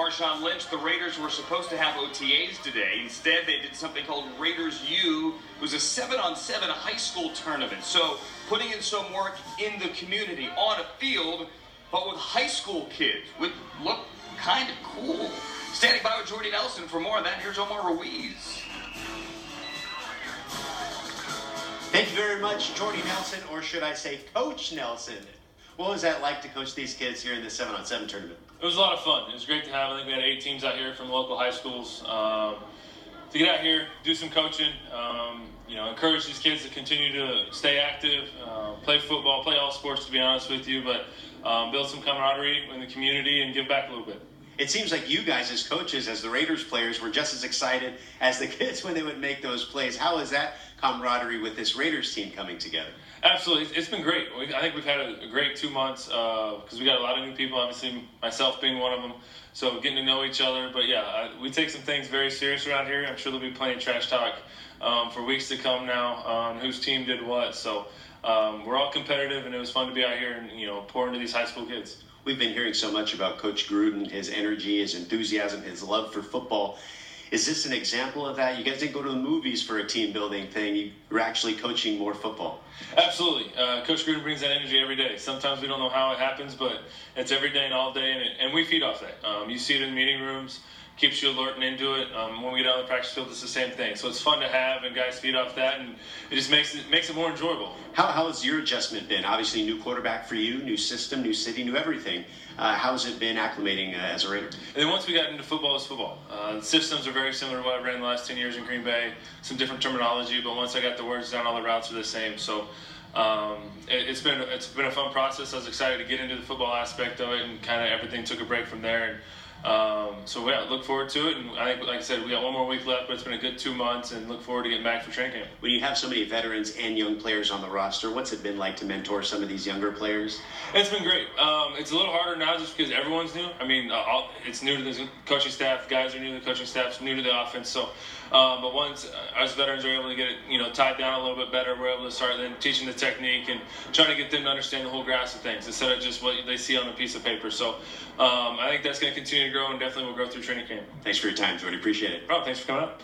Marshawn Lynch, the Raiders were supposed to have OTAs today. Instead, they did something called Raiders U. It was a 7-on-7 high school tournament. So putting in some work in the community, on a field, but with high school kids, would look kind of cool. Standing by with Jordy Nelson for more on that, here's Omar Ruiz. Thank you very much, Jordy Nelson, or should I say Coach Nelson. What was that like to coach these kids here in the 7-on-7 tournament? It was a lot of fun. It was great to have. I think we had 8 teams out here from local high schools. To get out here, do some coaching, encourage these kids to continue to stay active, play football, play all sports, to be honest with you, but build some camaraderie in the community and give back a little bit. It seems like you guys as coaches, as the Raiders players, were just as excited as the kids when they would make those plays. How is that camaraderie with this Raiders team coming together? Absolutely. It's been great. I think we've had a great 2 months because we got a lot of new people, obviously myself being one of them, so getting to know each other. But yeah, we take some things very serious around here. I'm sure there'll be plenty of trash talk for weeks to come now on whose team did what. So we're all competitive, and it was fun to be out here and pour into these high school kids. We've been hearing so much about Coach Gruden, his energy, his enthusiasm, his love for football. Is this an example of that? You guys didn't go to the movies for a team building thing. You were actually coaching more football. Absolutely. Coach Gruden brings that energy every day. Sometimes we don't know how it happens, but it's every day and all day, and we feed off that. You see it in meeting rooms, keeps you alert and into it. When we get on the practice field, it's the same thing. So it's fun to have, and guys feed off that, and it just makes it more enjoyable. How has your adjustment been? Obviously, new quarterback for you, new system, new city, new everything. How has it been acclimating as a Raider? And then once we got into football, it's football. The systems are very similar to what I ran the last 10 years in Green Bay. Some different terminology, but once I got the words down, all the routes are the same. So it's been a fun process. I was excited to get into the football aspect of it, and kind of everything took a break from there. So yeah, look forward to it. And I think, like I said, we got 1 more week left, but it's been a good 2 months, and look forward to getting back for training camp. When you have so many veterans and young players on the roster, what's it been like to mentor some of these younger players? It's been great. It's a little harder now just because everyone's new. I mean, it's new to the coaching staff. Guys are new to the coaching staff, new to the offense. So, but once us veterans are able to get it, tied down a little bit better, we're able to start then teaching the technique and trying to get them to understand the whole grasp of things instead of just what they see on a piece of paper. So, I think that's going to continue to grow, and definitely will grow through training camp. Thanks for your time, Jordy. Appreciate it. Thanks for coming up.